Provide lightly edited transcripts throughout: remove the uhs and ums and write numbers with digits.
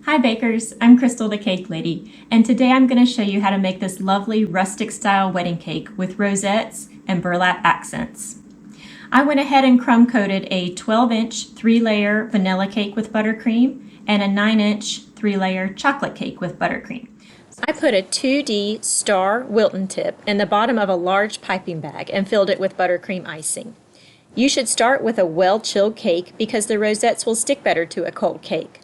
Hi bakers, I'm Crystal the Cake Lady, and today I'm going to show you how to make this lovely rustic style wedding cake with rosettes and burlap accents. I went ahead and crumb coated a 12-inch 3-layer vanilla cake with buttercream and a 9-inch 3-layer chocolate cake with buttercream. I put a 2D star Wilton tip in the bottom of a large piping bag and filled it with buttercream icing. You should start with a well-chilled cake because the rosettes will stick better to a cold cake.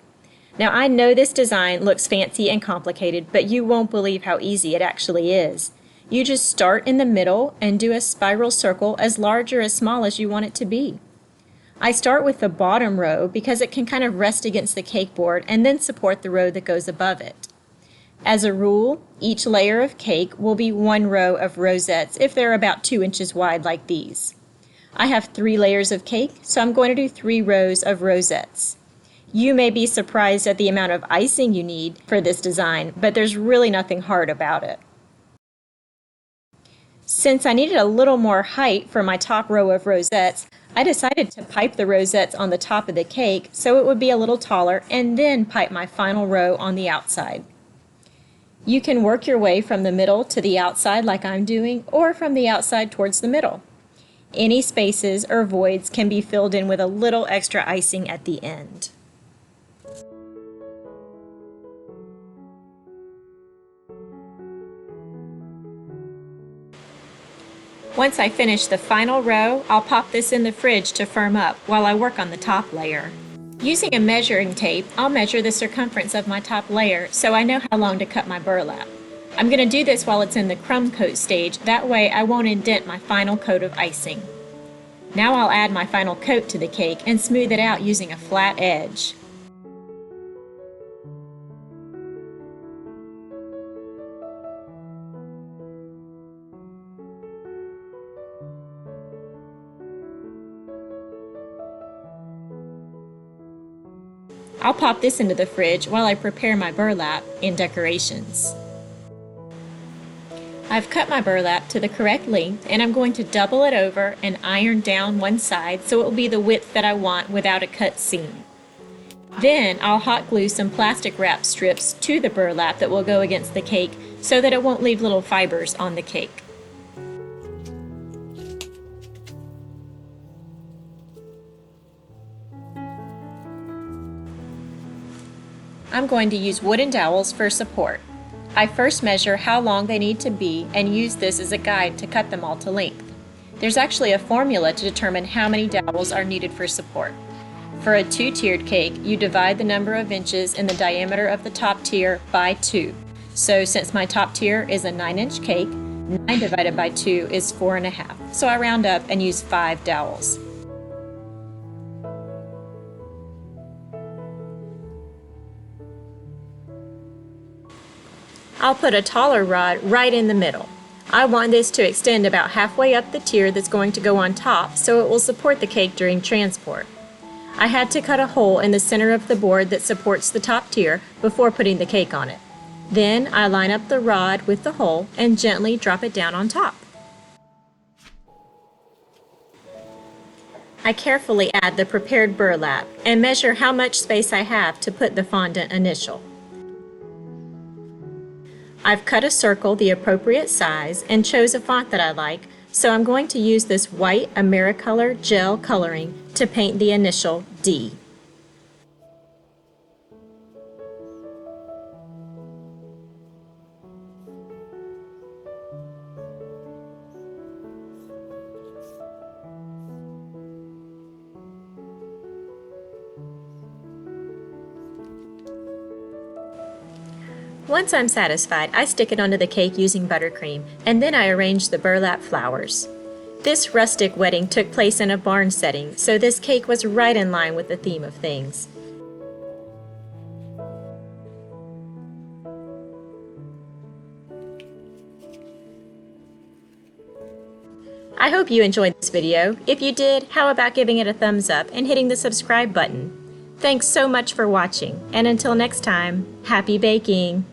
Now I know this design looks fancy and complicated, but you won't believe how easy it actually is. You just start in the middle and do a spiral circle as large or as small as you want it to be. I start with the bottom row because it can kind of rest against the cake board and then support the row that goes above it. As a rule, each layer of cake will be one row of rosettes if they're about 2 inches wide like these. I have 3 layers of cake, so I'm going to do 3 rows of rosettes. You may be surprised at the amount of icing you need for this design, but there's really nothing hard about it. Since I needed a little more height for my top row of rosettes, I decided to pipe the rosettes on the top of the cake so it would be a little taller and then pipe my final row on the outside. You can work your way from the middle to the outside like I'm doing, or from the outside towards the middle. Any spaces or voids can be filled in with a little extra icing at the end. Once I finish the final row, I'll pop this in the fridge to firm up while I work on the top layer. Using a measuring tape, I'll measure the circumference of my top layer so I know how long to cut my burlap. I'm going to do this while it's in the crumb coat stage, that way I won't indent my final coat of icing. Now I'll add my final coat to the cake and smooth it out using a flat edge. I'll pop this into the fridge while I prepare my burlap and decorations. I've cut my burlap to the correct length and I'm going to double it over and iron down one side so it will be the width that I want without a cut seam. Then I'll hot glue some plastic wrap strips to the burlap that will go against the cake so that it won't leave little fibers on the cake. I'm going to use wooden dowels for support. I first measure how long they need to be and use this as a guide to cut them all to length. There's actually a formula to determine how many dowels are needed for support. For a 2-tiered cake, you divide the number of inches in the diameter of the top tier by 2. So since my top tier is a 9-inch cake, 9 divided by 2 is 4.5. So I round up and use 5 dowels. I'll put a taller rod right in the middle. I want this to extend about halfway up the tier that's going to go on top so it will support the cake during transport. I had to cut a hole in the center of the board that supports the top tier before putting the cake on it. Then I line up the rod with the hole and gently drop it down on top. I carefully add the prepared burlap and measure how much space I have to put the fondant initial. I've cut a circle the appropriate size and chose a font that I like, so I'm going to use this white Americolor gel coloring to paint the initial D. Once I'm satisfied, I stick it onto the cake using buttercream, and then I arrange the burlap flowers. This rustic wedding took place in a barn setting, so this cake was right in line with the theme of things. I hope you enjoyed this video. If you did, how about giving it a thumbs up and hitting the subscribe button? Thanks so much for watching, and until next time, happy baking!